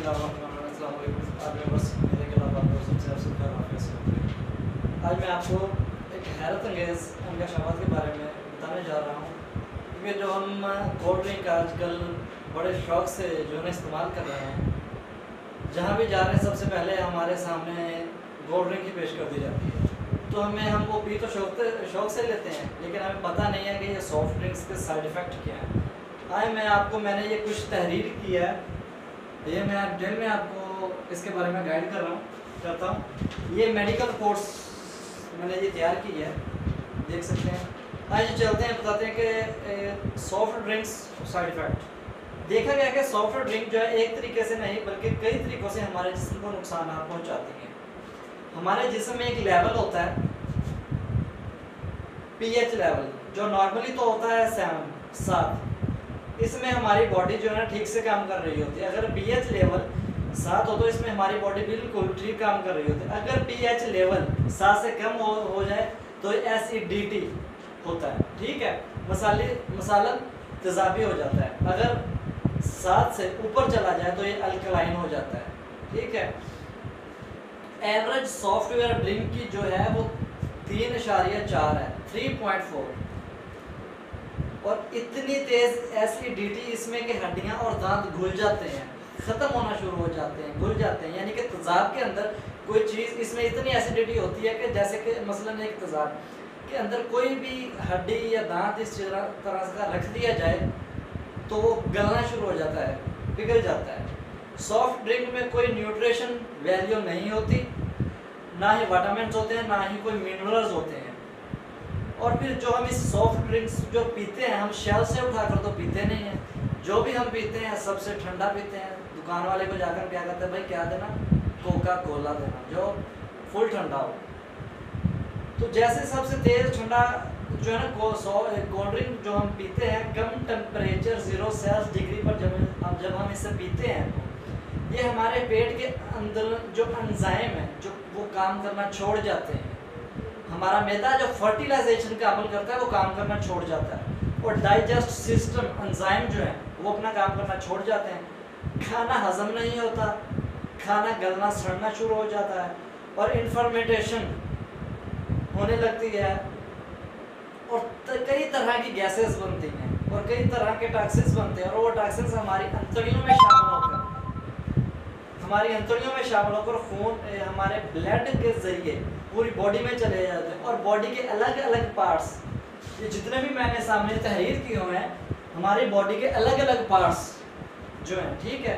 आज मैं आपको एक हैरत अंगेज़ अंकशाफात के बारे में बताने जा रहा हूँ, क्योंकि जो हम कोल्ड ड्रिंक आजकल बड़े शौक़ से जो है इस्तेमाल कर रहे हैं, जहाँ भी जा रहे हैं सबसे पहले हमारे सामने कोल्ड ड्रिंक ही पेश कर दी जाती है। तो हम वो पी तो शौक़ से लेते हैं, लेकिन हमें पता नहीं है कि ये सॉफ्ट ड्रिंक्स के साइड इफ़ेक्ट क्या हैं। आज मैंने ये कुछ तहरीर की है, ये मैं डिटेल में आपको इसके बारे में गाइड करता हूँ। ये मेडिकल कोर्स मैंने ये तैयार की है, देख सकते हैं। आज चलते हैं, बताते हैं कि सॉफ्ट ड्रिंक्स साइड इफ़ेक्ट। देखा गया कि सॉफ्ट ड्रिंक जो है एक तरीके से नहीं बल्कि कई तरीक़ों से हमारे जिस्म को नुकसान पहुँचाती हैं। हमारे जिस्म में एक लेवल होता है पीएच लेवल, जो नॉर्मली तो होता है 7। इसमें हमारी बॉडी जो है ना ठीक से काम कर रही होती है। अगर पीएच लेवल 7 हो तो इसमें हमारी बॉडी बिल्कुल ठीक काम कर रही होती है। अगर पीएच लेवल 7 से कम हो जाए तो एसिडिटी होता है, ठीक है, मसालन तेजाबी हो जाता है। अगर 7 से ऊपर चला जाए तो ये अल्कलाइन हो जाता है, ठीक है। एवरेज सॉफ्टवेयर ड्रिंक की जो है वो 3.4 है, 3.4। और इतनी तेज एसिडिटी इसमें कि हड्डियां और दांत घुल जाते हैं, ख़त्म होना शुरू हो जाते हैं, घुल जाते हैं। यानी कि तेज़ाब के अंदर कोई चीज़, इसमें इतनी एसिडिटी होती है कि जैसे कि मसलन एक तेज़ाब के अंदर कोई भी हड्डी या दांत इस तरह से रख दिया जाए तो वो गलना शुरू हो जाता है, पिघल जाता है। सॉफ्ट ड्रिंक में कोई न्यूट्रिशन वैल्यू नहीं होती, ना ही विटामिन्स होते हैं, ना ही कोई मिनरल्स होते हैं। और फिर जो हम इस सॉफ्ट ड्रिंक्स जो पीते हैं, हम शेल्फ से उठाकर तो पीते नहीं हैं। जो भी हम पीते हैं सबसे ठंडा पीते हैं। दुकान वाले को जाकर क्या कहते हैं, भाई क्या देना, कोका कोला देना जो फुल ठंडा हो। तो जैसे सबसे तेज़ ठंडा जो है ना कोल्ड ड्रिंक जो हम पीते हैं, कम टेम्परेचर 0 डिग्री पर जब हम इसे पीते हैं तो ये हमारे पेट के अंदर जो एंजाइम है जो वो काम करना छोड़ जाते हैं। हमारा मैदा जो फर्टिलाइजेशन का अमल करता है वो काम करना छोड़ जाता है, और डाइजेस्ट सिस्टम एंजाइम जो है वो अपना काम करना छोड़ जाते हैं। खाना हजम नहीं होता, खाना गलना सड़ना शुरू हो जाता है, और इन्फर्मेंटेशन होने लगती है, और कई तरह की गैसेस बनती हैं, और कई तरह के टॉक्सिन्स बनते हैं। और वो टॉक्सिन्स हमारी अंतड़ियों में शामिल होकर खून हमारे ब्लड के ज़रिए पूरी बॉडी में चले जाते हैं। और बॉडी के अलग अलग पार्ट्स, ये जितने भी मैंने सामने तहरीर किए हुए हैं, हमारी बॉडी के अलग अलग पार्ट्स जो हैं, ठीक है,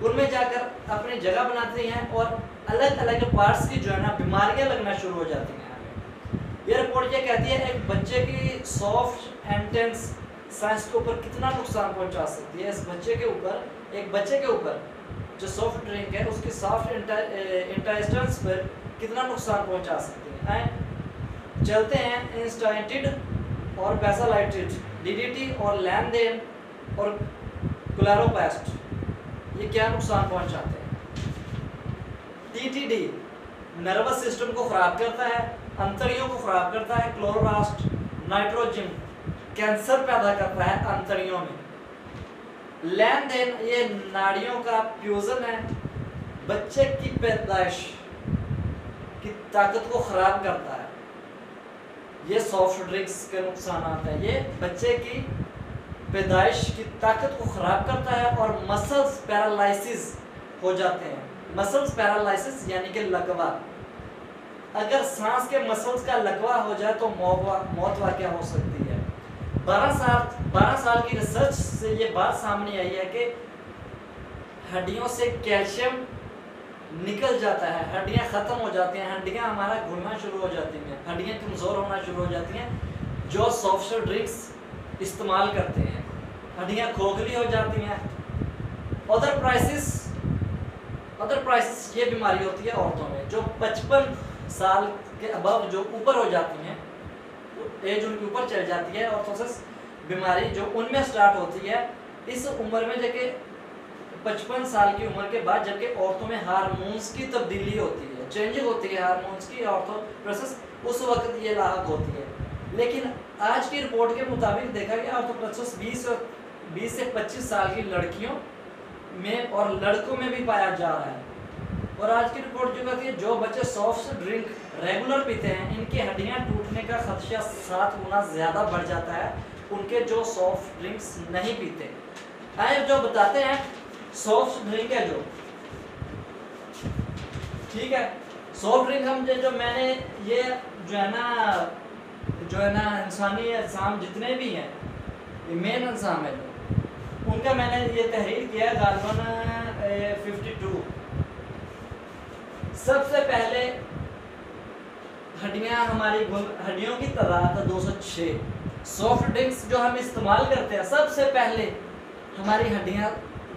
उनमें जाकर अपनी जगह बनाते हैं, और अलग अलग पार्ट्स की जो है ना बीमारियां लगना शुरू हो जाती हैं। ये रिपोर्ट ये कहती है एक बच्चे की सॉफ्ट एंड टेंस साइंस के ऊपर कितना नुकसान पहुंचा सकती है। इस एक बच्चे के ऊपर जो सॉफ्ट ड्रिंक है उसकी सॉफ्ट इंटेस्टाइन्स पर कितना नुकसान पहुंचा सकती है। चलते हैं इंस्टाइटिड और बेसालाइटिड, डीडीटी और लैंडेन और क्लोरोप्लास्ट, ये क्या नुकसान पहुंचाते हैं। टीटीडी नर्वस सिस्टम को ख़राब करता है, अंतड़ियों को ख़राब करता है। क्लोरोप्लास्ट नाइट्रोजन कैंसर पैदा करता है अंतड़ियों में। लैंडेन ये नाड़ियों का फ्यूजन है, बच्चे की पैदाइश की ताकत को ख़राब करता है। ये सॉफ्ट ड्रिंक्स के नुकसान हैं, ये बच्चे की पैदाइश की ताकत को ख़राब करता है, और मसल्स पैरालिसिस हो जाते हैं। मसल्स पैरालिसिस यानी कि लकवा, अगर सांस के मसल्स का लकवा हो जाए तो मौत वाक़या हो सकती है। 12 साल की रिसर्च से ये बात सामने आई है कि हड्डियों से कैल्शियम निकल जाता है, हड्डियां ख़त्म हो जाती हैं, हड्डियां हमारा घुलना शुरू हो जाती हैं, हड्डियां कमज़ोर होना शुरू हो जाती हैं जो सॉफ्ट ड्रिंक्स इस्तेमाल करते हैं। हड्डियां खोखली हो जाती हैं। अदर प्राइसिस ये बीमारी होती है औरतों में जो 55 साल के अबव जो ऊपर हो जाती हैं, एज उनके ऊपर चल जाती है। ऑर्थोसिस बीमारी जो उनमें स्टार्ट होती है इस उम्र में, जबकि 55 साल की उम्र के बाद, जबकि औरतों में हार्मोन्स की तब्दीली होती है, चेंजिंग होती है हार्मोन्स की, ऑर्थोप्रोसेस उस वक्त ये लाहक होती है। लेकिन आज की रिपोर्ट के मुताबिक देखा गया ऑर्थोप्रोसेस 20 से 25 साल की लड़कियों में और लड़कों में भी पाया जा रहा है। और आज की रिपोर्ट जो कहती है जो बच्चे सॉफ्ट ड्रिंक रेगुलर पीते हैं इनकी हड्डियां टूटने का खदशा 7 गुना ज़्यादा बढ़ जाता है उनके जो सॉफ्ट ड्रिंक्स नहीं पीते। आए जो बताते हैं सॉफ्ट ड्रिंक है जो, ठीक है, सॉफ्ट ड्रिंक हम जो मैंने ये जो है ना इंसानी अजसाम जितने भी हैं, ये मेन अजसाम है जो, उनका मैंने ये तहरीर किया है गालबन 52। सबसे पहले हड्डियों की तादाद 206। सॉफ्ट ड्रिंक्स जो हम इस्तेमाल करते हैं सबसे पहले हमारी हड्डियां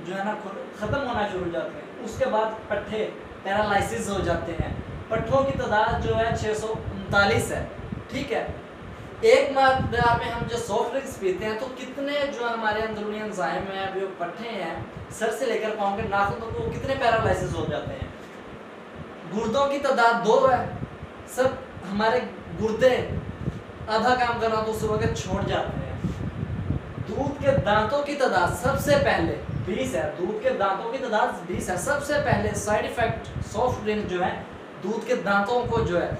जो है ना ख़त्म होना शुरू हो जाती हैं। उसके बाद पट्ठे पैरालाइसिस हो जाते हैं। पट्ठों की तादाद जो है 639 है, ठीक है। एक मात्रा में हम जो सॉफ्ट ड्रिंक्स पीते हैं तो कितने जो हमारे अंदरूनी एंजाइम हैं, जो पट्ठे हैं, सर से लेकर पाँव के नाखून तक वो कितने पैरालाइसिस हो जाते हैं। गुर्दों की तादाद 2 है। सब हमारे गुर्दे आधा काम करना तो उस वक्त छोड़ जाते हैं। दूध के दांतों की तादाद सबसे पहले 20 है। दूध के दांतों की तादाद 20 है। सबसे पहले साइड इफेक्ट सॉफ्ट ड्रिंक जो है दूध के दांतों को जो है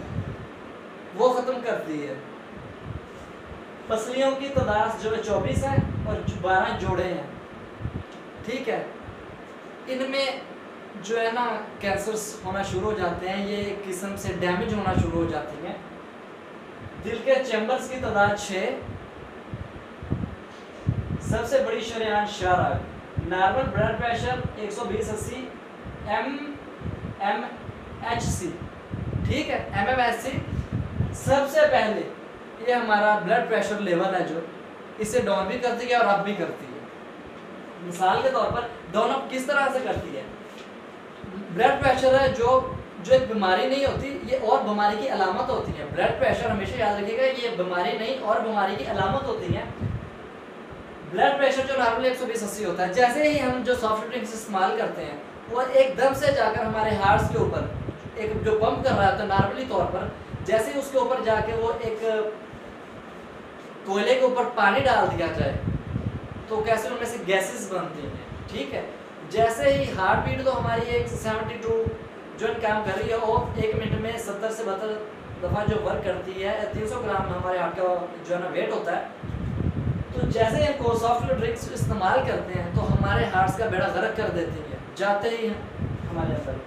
वो ख़त्म करती है। पसलियों की तादाद जो है 24 है और 12 जोड़े हैं, ठीक है। इनमें जो है ना कैंसर्स होना शुरू हो जाते हैं, ये एक किस्म से डैमेज होना शुरू हो जाती हैं। दिल के चैम्बर्स की तादाद 6। सबसे बड़ी शरेआन शाहराह। नॉर्मल ब्लड प्रेशर 120/80 mmHg, ठीक है, mmHg। सबसे पहले ये हमारा ब्लड प्रेशर लेवल है जो इसे डाउन भी करती है और अप भी करती है। मिसाल के तौर पर डाउन अप किस तरह से करती है? ब्लड प्रेशर है जो एक बीमारी नहीं होती, ये और बीमारी की अलामत होती है। ब्लड प्रेशर हमेशा याद रखिएगा, ये बीमारी नहीं और बीमारी की अलामत होती है। ब्लड प्रेशर जो नॉर्मली 120/80 होता है, जैसे ही हम जो सॉफ्ट ड्रिंक्स इस्तेमाल करते हैं वो एकदम से जाकर हमारे हार्ट के ऊपर एक जो पंप कर रहा है नॉर्मली तौर पर, जैसे ही उसके ऊपर जाके वो एक कोयले के ऊपर पानी डाल दिया जाए तो कैसे उनमें से गैसेस बनती हैं, ठीक है। जैसे ही हार्ट बीट तो हमारी एक 72 जो काम कर रही है और 1 मिनट में 70 से 72 दफ़ा जो वर्क करती है। 300 ग्राम हमारे हार्ट का जो है ना वेट होता है। तो जैसे ही हम सॉफ्ट ड्रिंक्स इस्तेमाल करते हैं तो हमारे हार्ट का बेड़ा गर्क कर देती है। जाते ही हमारे अंदर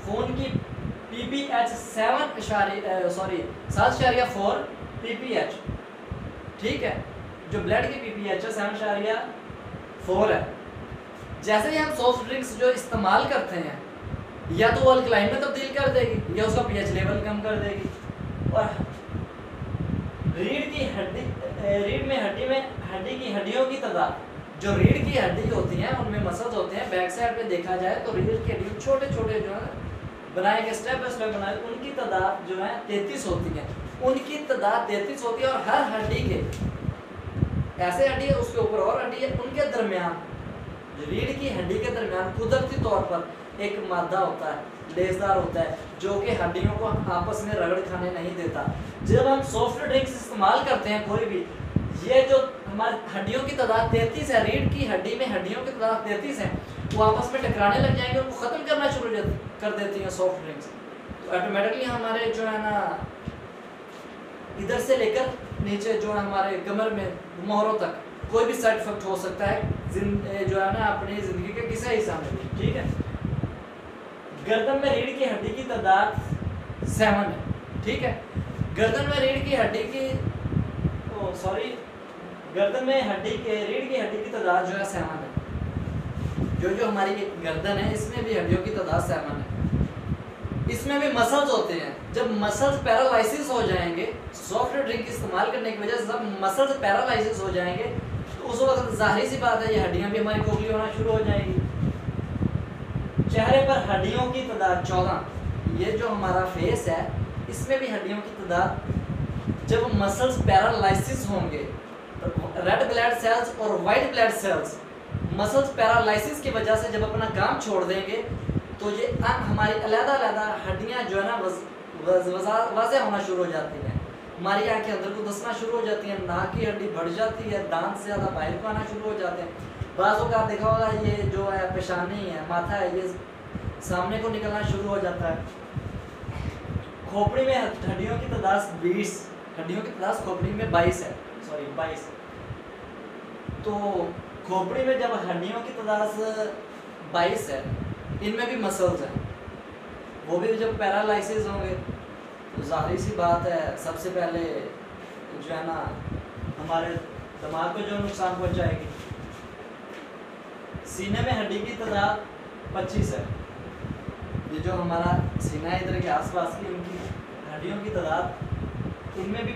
खून की PPH 7.4 PPH, ठीक है। जो ब्लड की PPH है 7.4 है। जैसे ही हम सॉफ्ट ड्रिंक्स जो इस्तेमाल करते हैं या तो वो अल्कलाइन में तब्दील कर देगी या उसका pH लेवल कम कर देगी। और हड्डी की हड्डियों की तादाद, जो रीढ़ की हड्डी होती है उनमें मसल्स होते हैं। बैक साइड पे देखा जाए तो रीढ़ की हड्डी छोटे छोटे जो है बनाए गए स्टेप बाय स्टेप बनाए, उनकी तादाद जो है 33 होती है। उनकी तादाद 33 होती है और हर हड्डी के ऐसे हड्डी है उसके ऊपर और हड्डी है, उनके दरमियान रीढ़ की हड्डी के दरमियान कुदरती तौर पर एक मादा होता है, लेसदार होता है, जो कि हड्डियों को आपस में रगड़ खाने नहीं देता। जब हम सॉफ्ट ड्रिंक्स इस्तेमाल करते हैं कोई भी, ये जो हमारी हड्डियों की तादाद 33 है, रीढ़ की हड्डी में हड्डियों की तादाद 33 है, वो आपस में टकराने लग जाएंगे, उनको ख़त्म करना शुरू कर देती हैं सॉफ्ट ड्रिंक्स। तो ऑटोमेटिकली हमारे जो है ना इधर से लेकर नीचे जो है हमारे कमर में मोहरों तक कोई भी साइड इफेक्ट हो सकता है जो है ना अपनी ज़िंदगी के किसी हिस्सा में भी, ठीक है। गर्दन में रीढ़ की हड्डी की तादाद 7 है, ठीक है। गर्दन में रीढ़ की हड्डी की गर्दन में रीढ़ की हड्डी की तादाद जो है 7 है। जो हमारी गर्दन है इसमें भी हड्डियों की तादाद 7 है। इसमें भी मसल्स होते हैं। जब मसल्स पैरालाइसिस हो जाएंगे, सॉफ्ट ड्रिंक इस्तेमाल करने की वजह से जब मसल्स पैरालाइसिस हो जाएंगे तो उस वक्त जाहिर सी बात है ये हड्डियां भी हमारी खोखली होना शुरू हो जाएंगी। चेहरे पर हड्डियों की तादाद 14। ये जो हमारा फेस है इसमें भी हड्डियों की तादाद, जब मसल्स पैरालाइसिस होंगे तो रेड ब्लड सेल्स और white blood cells muscles paralysis की वजह से जब अपना काम छोड़ देंगे तो ये हमारी अलग-अलग हड्डियां जो है ना वाज़ेह होना शुरू हो जाती हैं। हमारी आँखें अंदर को धंसना शुरू हो जाती हैं, नाक की हड्डी बढ़ जाती है, दांत से ज़्यादा बाहर को आना शुरू हो जाते हैं। बाजू का देखा होगा, ये जो है पेशानी है, माथा है, ये सामने को निकलना शुरू हो जाता है। खोपड़ी में हड्डियों की तादाद 20, हड्डियों की तादाद खोपड़ी में 22 है, सॉरी 22। तो खोपड़ी में जब हड्डियों की तादाद 22 है, इनमें भी मसल्स हैं, वो भी जब पैरालाइसिस होंगे तो जाहिर सी बात है सबसे पहले जो है ना हमारे दिमाग को जो नुकसान पहुंचाएगी। सीने में हड्डी की तादाद 25 है, ये जो हमारा सीना है इधर के आसपास की उनकी हड्डियों की तादाद इनमें भी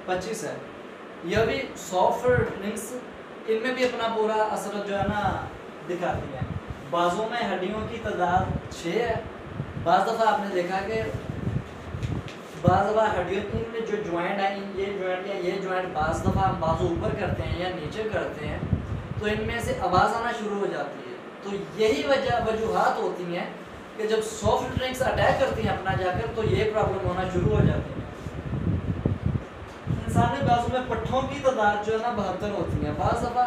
25 है। यह भी सॉफ्ट ड्रिंक्स इनमें भी अपना पूरा असर जो है ना दिखाती है। बाजू में हड्डियों की तादाद 6 है। बाज़ दफ़ा आपने देखा कि बाज़ दफ़ा हड्डियों इनमें जो जॉइंट है, ये जॉइंट या ये जॉइंट बाज़ दफ़ा हम बाजू ऊपर करते हैं या नीचे करते हैं तो इनमें से आवाज़ आना शुरू हो जाती है। तो यही वजूहात होती हैं कि जब सॉफ्ट ड्रिंक्स अटैक करती हैं अपना जाकर तो ये प्रॉब्लम होना शुरू हो जाती है। इंसानी बाजू में पट्ठों की तादाद जो है ना 72 होती है, बाज़ दफ़ा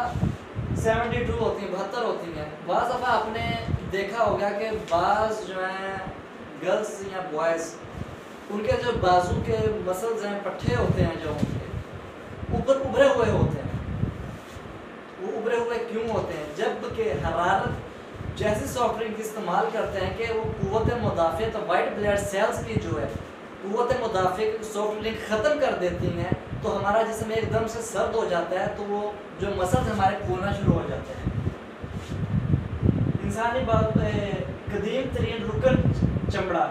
72 होती हैं, 72 होती हैं। बाज़ दफ़ा आपने देखा होगा कि बाज़ जो हैं गर्ल्स या बॉयज़ उनके जो बाजू के मसल्स हैं, पट्ठे होते हैं जो उनके ऊपर उभरे हुए होते हैं। वो उभरे हुए क्यों होते हैं? जबकि हरारत जैसे सॉफ्ट ड्रिंक इस्तेमाल करते हैं कि वो कुव्वत मुदाफ़ियत वाइट ब्लड सेल्स की जो है कुव्वत मुदाफ़ियत सॉफ्ट ड्रिंक ख़त्म कर देती हैं, तो हमारा जिस्म एकदम से सर्द हो जाता है, तो वो जो मसल्स हमारे फूलना शुरू हो जाते हैं। इंसानी बात कदीम तरीन रुकन चमड़ा,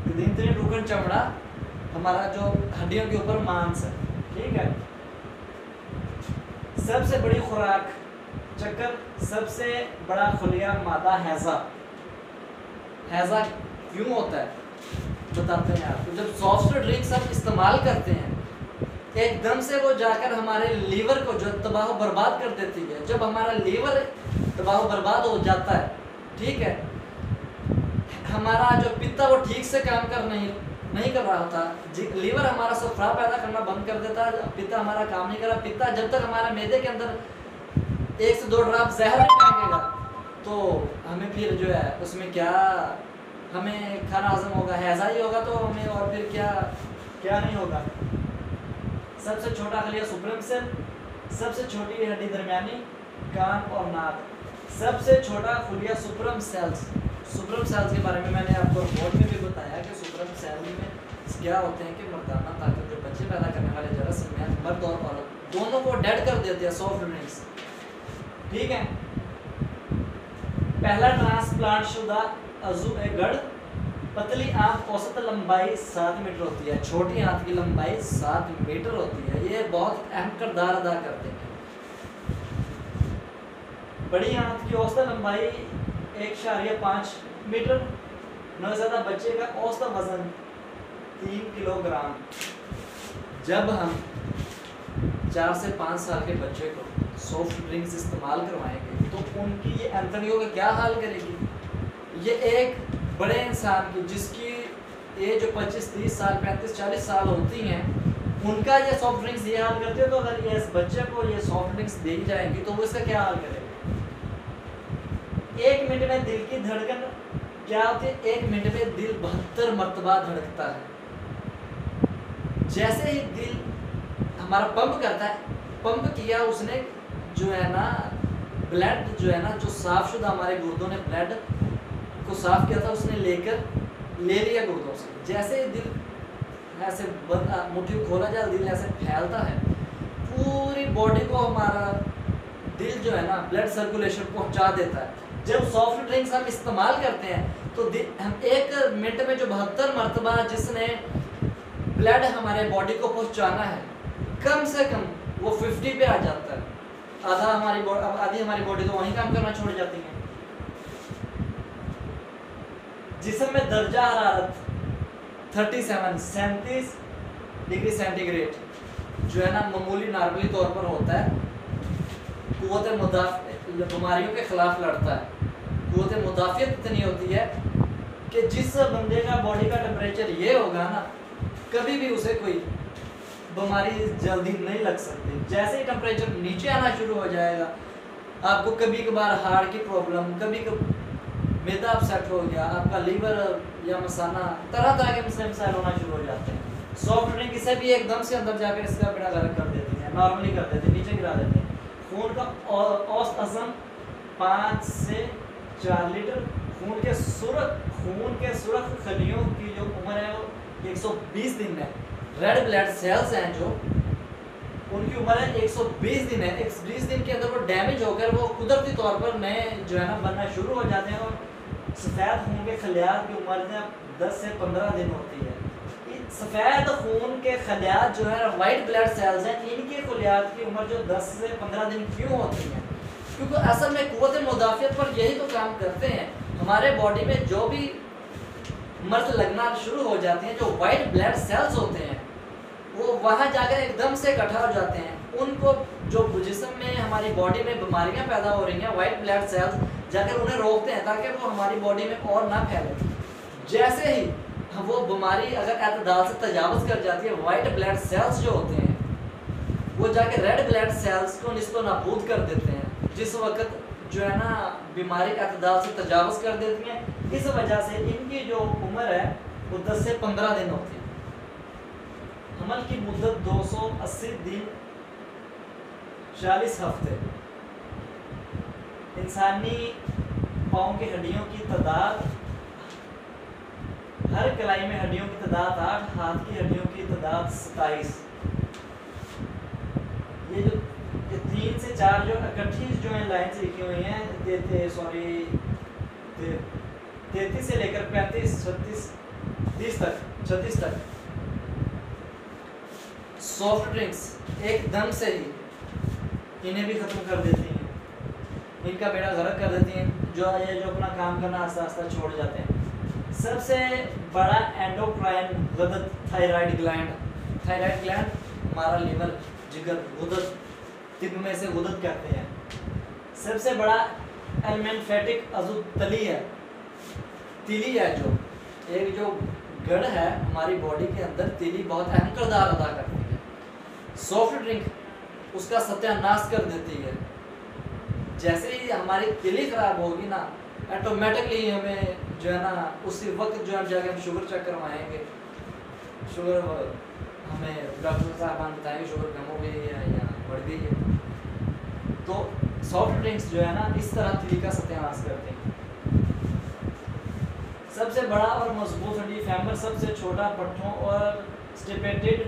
कदीम तरीन रुकन चमड़ा हमारा जो हड्डियों के ऊपर मांस है, ठीक है। सबसे बड़ी खुराक चक्कर, सबसे बड़ा खुलिया मादा हैज़ा। हैज़ा क्यों होता है बताते हैं आपको। जब सॉफ्ट ड्रिंक्स हम इस्तेमाल करते हैं एकदम से वो जाकर हमारे लीवर को जो तबाह बर्बाद कर देती है। जब हमारा लीवर तबाह बर्बाद हो जाता है, ठीक है, हमारा जो पित्ता वो ठीक से काम कर नहीं कर रहा होता, लीवर हमारा सफरा पैदा करना बंद कर देता है, पित्ता हमारा काम नहीं कर रहा। पित्ता जब तक हमारे मैदे के अंदर 1 से 2 ड्रॉप जहर नहीं फेंकेगा तो हमें फिर जो है उसमें क्या हमें खाना हजम होगा, हैज़ा ही होगा, तो हमें और फिर क्या नहीं होगा। सबसे छोटा खलिया सुप्रीम सेल, सबसे छोटी हड्डी दरमियानी, कान और नाक। सबसे छोटा खुलिया सुप्रीम सेल्स। सुप्रीम सेल्स के बारे में मैंने आपको रिपोर्ट में भी बताया कि सुप्रीम सेल में क्या होते हैं कि मर्दाना ताकत जो बच्चे पैदा करने वाले जरासीम हैं, मर्द और औरत दोनों को डेड कर देते हैं सॉफ्ट ड्रिंक्स, ठीक है। पहला ट्रांसप्लांट शुदा अज़ू गढ़। पतली आंत औसत लंबाई 7 मीटर होती है, छोटी आंत की लंबाई 7 मीटर होती है। ये बहुत अहम किरदार अदा करते हैं। बड़ी आंत की औसत लंबाई 1.5 मीटर। नवजादा बच्चे का औसत वजन 3 किलोग्राम। जब हम 4 से 5 साल के बच्चे को सॉफ्ट ड्रिंक्स इस्तेमाल करवाएंगे तो उनकी ये एंथनियों का क्या हाल करेगी। ये एक बड़े इंसान की जिसकी एज 25, 30 साल, 35, 40 साल होती हैं, उनका ये सॉफ्ट ड्रिंक्स ये हाल करते हैं, तो अगर ये इस बच्चे को ये सॉफ्ट ड्रिंक्स दी जाएंगी तो वो इसका क्या हाल करेगा। 1 मिनट में दिल की धड़कन क्या होती है? 1 मिनट में दिल 72 मरतबा धड़कता है। जैसे ही दिल हमारा पंप करता है, पंप किया उसने जो है ना ब्लड जो है ना जो साफ शुदा हमारे गुर्दों ने ब्लड को साफ किया था, उसने ले लिया गुर्दों से। जैसे ही दिल ऐसे मुट्ठी खोला जाए, दिल ऐसे फैलता है, पूरी बॉडी को हमारा दिल जो है ना ब्लड सर्कुलेशन पहुंचा देता है। जब सॉफ्ट ड्रिंक्स हम इस्तेमाल करते हैं तो हम 1 मिनट में जो 72 मरतबा जिसने ब्लड हमारे बॉडी को पहुंचाना है, कम से कम वो 50 पे आ जाता है। आधी हमारी बॉडी तो वहीं काम करना छोड़ जाती है। जिस्म में दर्जा हरारत 37 डिग्री सेंटीग्रेड जो है ना मामूली नॉर्मली तौर पर होता है। बीमारियों के खिलाफ लड़ता है। कुव्वत मुदाफ़ियत इतनी होती है कि जिस बंदे का बॉडी का टेम्परेचर ये होगा ना, कभी भी उसे कोई बीमारी जल्दी नहीं लग सकती। जैसे ही टेम्परेचर नीचे आना शुरू हो जाएगा, आपको कभी कभार हार्ट की प्रॉब्लम, कभी कभी मैदा अपसेट हो गया, आपका लीवर या मसाना, तरह तरह के मसाइल होना शुरू हो जाते हैं। सॉफ्ट ड्रिंक इसे भी एकदम से अंदर जाकर इसका बेड़ा गर्क कर देती है, नॉर्मली कर देते हैं, नीचे गिरा देते हैं। खून का औसत अज़म 5 से 4 लीटर। खून के सुरख खलियों की जो उम्र है वो 120 दिन है। रेड ब्लड सेल्स हैं जो, उनकी उम्र है 120 दिन है। 120 दिन के अंदर वो डैमेज होकर वो कुदरती तौर पर नए जो है ना बनना शुरू हो जाते हैं। और सफ़ेद खून के खलियात की उम्र 10 से 15 दिन होती है। सफ़ेद खून के खलियात जो है वाइट ब्लड सेल्स हैं, इनकी खलियात की उम्र जो 10 से 15 दिन क्यों होती है? क्योंकि असल में कुव्वत मुदाफ़ियत पर यही तो काम करते हैं। हमारे बॉडी में जो भी मर्द लगना शुरू हो जाते हैं, जो वाइट ब्लड सेल्स होते हैं वो वहाँ जाकर एकदम से इकट्ठा हो जाते हैं। उनको जो जिस्म में हमारी बॉडी में बीमारियाँ पैदा हो रही हैं, वाइट ब्लड सेल्स जाकर उन्हें रोकते हैं ताकि वो हमारी बॉडी में और ना फैले। जैसे ही वो बीमारी अगर एतदाल से तजावज़ कर जाती है, वाइट ब्लड सेल्स जो होते हैं वो जाके रेड ब्लड सेल्स को निस्तो नाबूद कर देते हैं। जिस वक्त जो है ना बीमारी एतदाल से तजावज़ कर देती हैं, इस वजह से इनकी जो उम्र है वो 10 से 15 दिन होती है। हमल की मुद्दत 280 दिन 40 हफ्ते। इंसानी पाँव की हड्डियों की तादाद, हर कलाई में हड्डियों की तादाद 8, हाथ की हड्डियों की तादाद 27। ये जो 3 से 4 जो इकट्ठी जो है लाइन से लिखी हुई हैं, 33 से लेकर 35, 36, 30 तक, 36 तक। सॉफ्ट ड्रिंक्स एकदम से ही इन्हें भी ख़त्म कर देती हैं, इनका बेड़ा गर्क कर देती हैं। जो अपना काम करना आस्ता आस्ता छोड़ जाते हैं। सबसे बड़ा एंडोक्राइन गदद थायराइड ग्लैंड। थायराइड ग्लैंड हमारा लीवर, जिगर, गुदद, तिब में से गुदद कहते हैं। सबसे बड़ा एलिमेंट अज़ु तली है, तिली है। जो एक जो गढ़ है हमारी बॉडी के अंदर, तिली बहुत अहम किरदार अदा करती है। सॉफ्ट ड्रिंक उसका सत्यानाश कर देती है। जैसे ही हमारी तिली खराब होगी ना, ऑटोमेटिकली हमें जो है ना उसी वक्त जो है जाके हम शुगर चेक करवाएंगे। शुगर हमें डॉक्टर साहब बताएंगे शुगर कम हो गई है या बढ़ गई है। तो सॉफ्ट ड्रिंक्स जो है ना इस तरह तिली का सत्यानाश करते हैं। सबसे बड़ा और मजबूत हड्डी फेमर, सबसे छोटा पट्ठों और स्टिपेटेड